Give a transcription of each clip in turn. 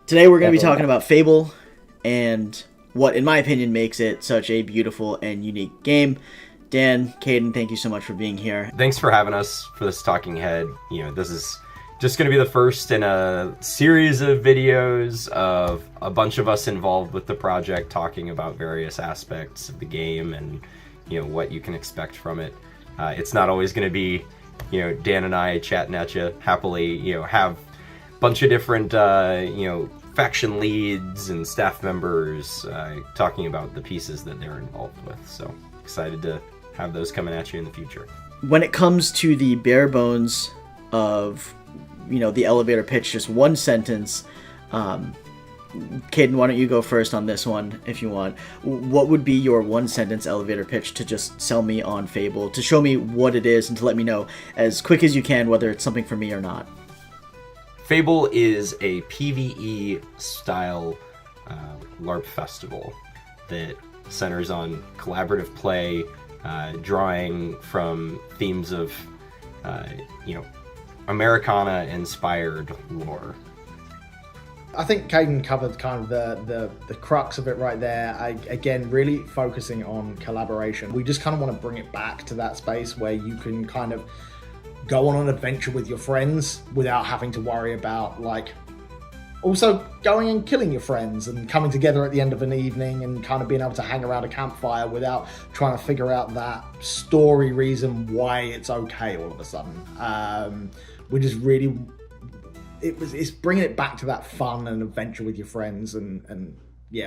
Today we're going to be talking about Faeble and what, in my opinion, makes it such a beautiful and unique game. Dan, Caden, thank you so much for being here. Thanks for having us for this talking head. This is just going to be the first in a series of videos of a bunch of us involved with the project talking about various aspects of the game and, what you can expect from it. It's not always going to be, Dan and I chatting at you happily, have a bunch of different, faction leads and staff members talking about the pieces that they're involved with. So excited to have those coming at you in the future. When it comes to the bare bones of, the elevator pitch, just one sentence, Caden, why don't you go first on this one if you want. What would be your one sentence elevator pitch to just sell me on Faeble, to show me what it is and to let me know as quick as you can whether it's something for me or not? Faeble is a PvE style Larp festival that centers on collaborative play, drawing from themes of, Americana-inspired lore. I think Caden covered kind of the crux of it right there. Again, really focusing on collaboration. We just kind of want to bring it back to that space where you can kind of go on an adventure with your friends without having to worry about also going and killing your friends and coming together at the end of an evening and kind of being able to hang around a campfire without trying to figure out that story reason why it's okay all of a sudden. We just really, it's bringing it back to that fun and adventure with your friends and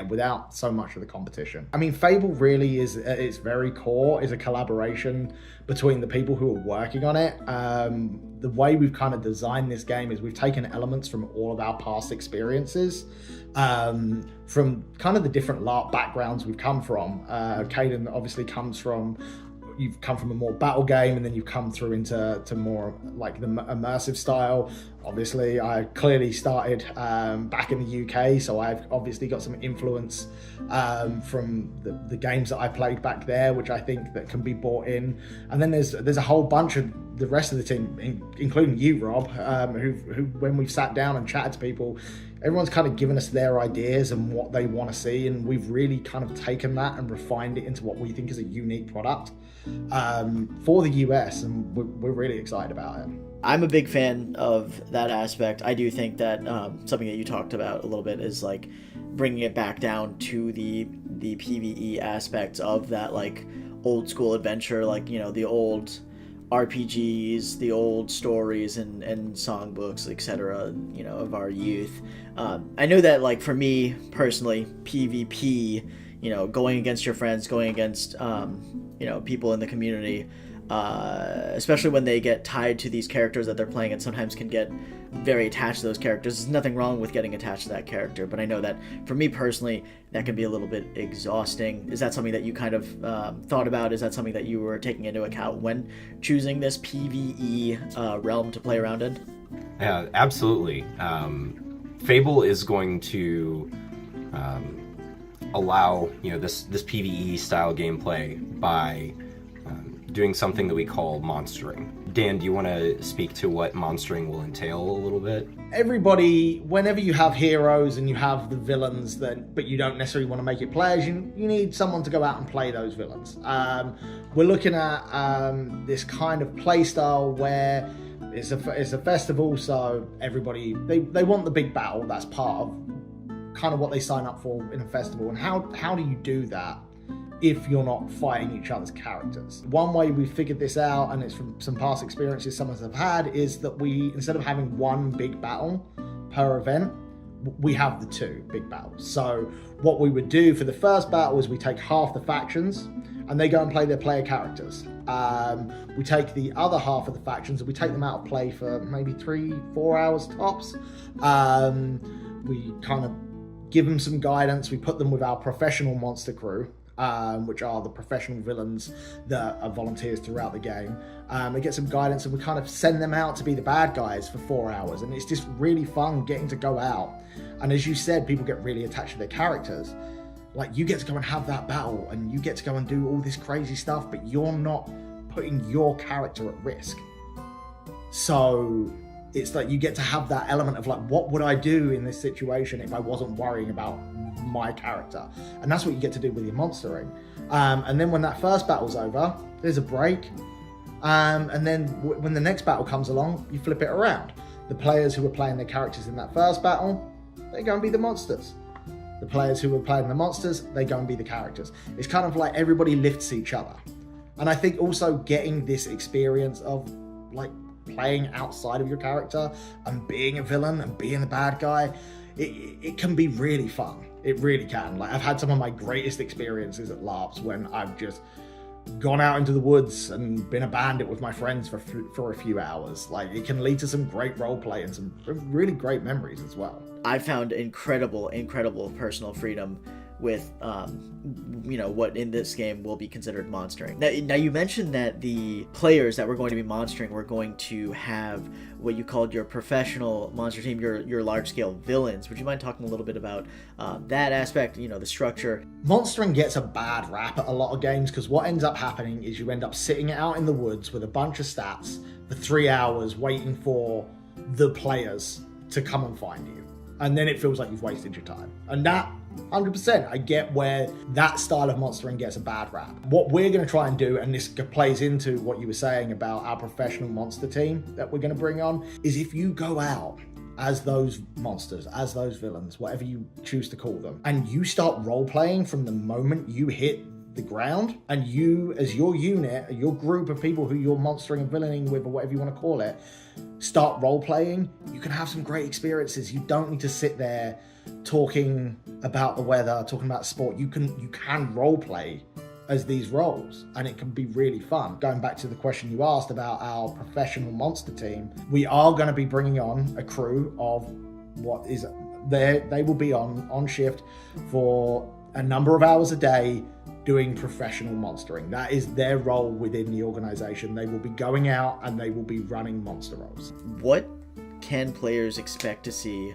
without so much of the competition. I mean, Faeble really is, at its very core, is a collaboration between the people who are working on it. The way we've kind of designed this game is we've taken elements from all of our past experiences, from kind of the different LARP backgrounds we've come from. Caden obviously you've come from a more battle game, and then you've come through into more like the immersive style. Obviously, I clearly started back in the UK, so I've obviously got some influence from the games that I played back there, which I think that can be brought in. And then there's a whole bunch of the rest of the team, including you, Rob, who when we've sat down and chatted to people, everyone's kind of given us their ideas and what they want to see, and we've really kind of taken that and refined it into what we think is a unique product for the US, and we're really excited about it. I'm a big fan of that aspect. I do think that something that you talked about a little bit is bringing it back down to the PvE aspects of that old school adventure, the old RPGs, the old stories and songbooks, etc., of our youth. I know that for me personally, PvP, going against your friends, going against people in the community, especially when they get tied to these characters that they're playing, and sometimes can get very attached to those characters. There's nothing wrong with getting attached to that character, but I know that for me personally, that can be a little bit exhausting. Is that something that you kind of thought about? Is that something that you were taking into account when choosing this PvE realm to play around in? Yeah, absolutely. Faeble is going to allow this PvE style gameplay by doing something that we call monstering. Dan, do you want to speak to what monstering will entail a little bit? Everybody, whenever you have heroes and you have the villains, but you don't necessarily want to make it players, you need someone to go out and play those villains. We're looking at this kind of play style where it's a festival, so everybody, they want the big battle. That's part of kind of what they sign up for in a festival. And how do you do that if you're not fighting each other's characters? One way we figured this out, and it's from some past experiences some of us have had, is that we, instead of having one big battle per event, we have the two big battles. So what we would do for the first battle is we take half the factions and they go and play their player characters. We take the other half of the factions and we take them out of play for maybe 3-4 hours tops. We kind of give them some guidance. We put them with our professional monster crew, which are the professional villains that are volunteers throughout the game. They get some guidance and we kind of send them out to be the bad guys for 4 hours. And it's just really fun getting to go out. And as you said, people get really attached to their characters. You get to go and have that battle and you get to go and do all this crazy stuff, but you're not putting your character at risk. So it's like you get to have that element of like, what would I do in this situation if I wasn't worrying about my character? And that's what you get to do with your monstering. And then when that first battle's over, there's a break. And then when the next battle comes along, you flip it around. The players who were playing their characters in that first battle, they go and be the monsters. The players who were playing the monsters, they go and be the characters. It's kind of like everybody lifts each other. And I think also getting this experience of like playing outside of your character and being a villain and being the bad guy, it can be really fun. It really can. Like, I've had some of my greatest experiences at LARPs when I've just gone out into the woods and been a bandit with my friends for a few hours. Like, it can lead to some great role play and some really great memories as well. I found incredible personal freedom with, what in this game will be considered monstering. Now you mentioned that the players that were going to be monstering were going to have what you called your professional monster team, your large-scale villains. Would you mind talking a little bit about that aspect, the structure? Monstering gets a bad rap at a lot of games because what ends up happening is you end up sitting out in the woods with a bunch of stats for 3 hours waiting for the players to come and find you. And then it feels like you've wasted your time. And that, 100%, I get where that style of monstering gets a bad rap. What we're going to try and do, and this plays into what you were saying about our professional monster team that we're going to bring on, is if you go out as those monsters, as those villains, whatever you choose to call them, and you start role-playing from the moment you hit the ground, and you, as your unit, your group of people who you're monstering and villaining with, or whatever you want to call it, start role-playing, you can have some great experiences. You don't need to sit there talking about the weather, talking about sport. You can role-play as these roles, and it can be really fun. Going back to the question you asked about our professional monster team, we are going to be bringing on a crew of what is there. They will be on shift for a number of hours a day doing professional monstering. That is their role within the organization. They will be going out and they will be running monster roles. What can players expect to see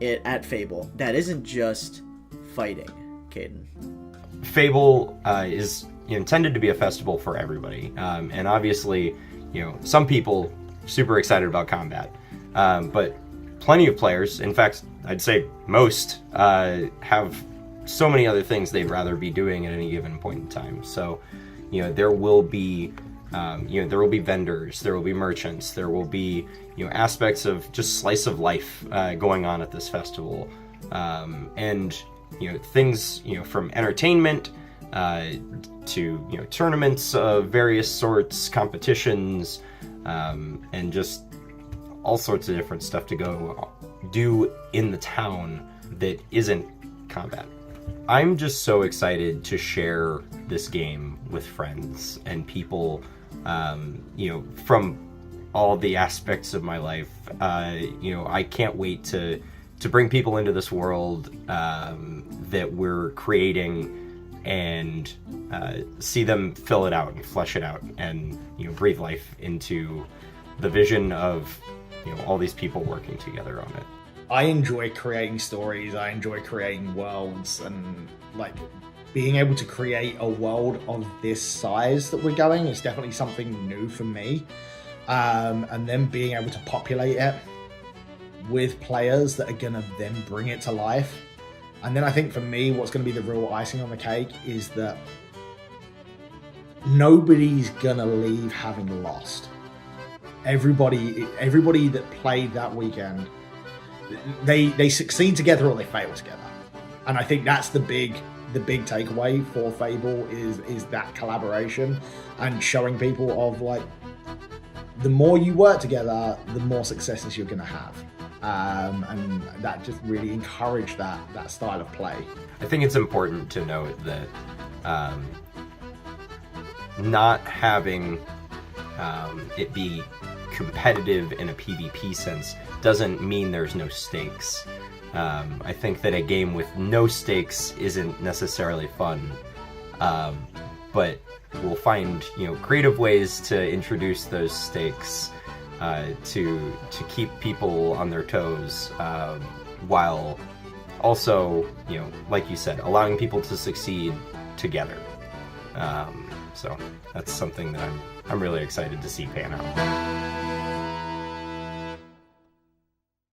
at Faeble that isn't just fighting, Caden? Faeble is intended to be a festival for everybody, and obviously, some people super excited about combat, but plenty of players, in fact, I'd say most, have so many other things they'd rather be doing at any given point in time. So, there will be vendors, there will be merchants, there will be, aspects of just slice of life going on at this festival, and things, from entertainment to tournaments of various sorts, competitions, and just all sorts of different stuff to go do in the town that isn't combat. I'm just so excited to share this game with friends and people, from all the aspects of my life. I can't wait to bring people into this world that we're creating and see them fill it out and flesh it out and, breathe life into the vision of, all these people working together on it. I enjoy creating stories, I enjoy creating worlds, and like being able to create a world of this size that we're going is definitely something new for me. And then being able to populate it with players that are gonna then bring it to life. And then I think for me, what's gonna be the real icing on the cake is that nobody's gonna leave having lost. Everybody that played that weekend, they succeed together or they fail together. And I think that's the big takeaway for Faeble is that collaboration and showing people of like, the more you work together, the more successes you're going to have. And that just really encouraged that style of play. I think it's important to note that not having it be competitive in a PvP sense doesn't mean there's no stakes. I think that a game with no stakes isn't necessarily fun, but we'll find creative ways to introduce those stakes to keep people on their toes, while also like you said, allowing people to succeed together. So that's something that I'm really excited to see pan out.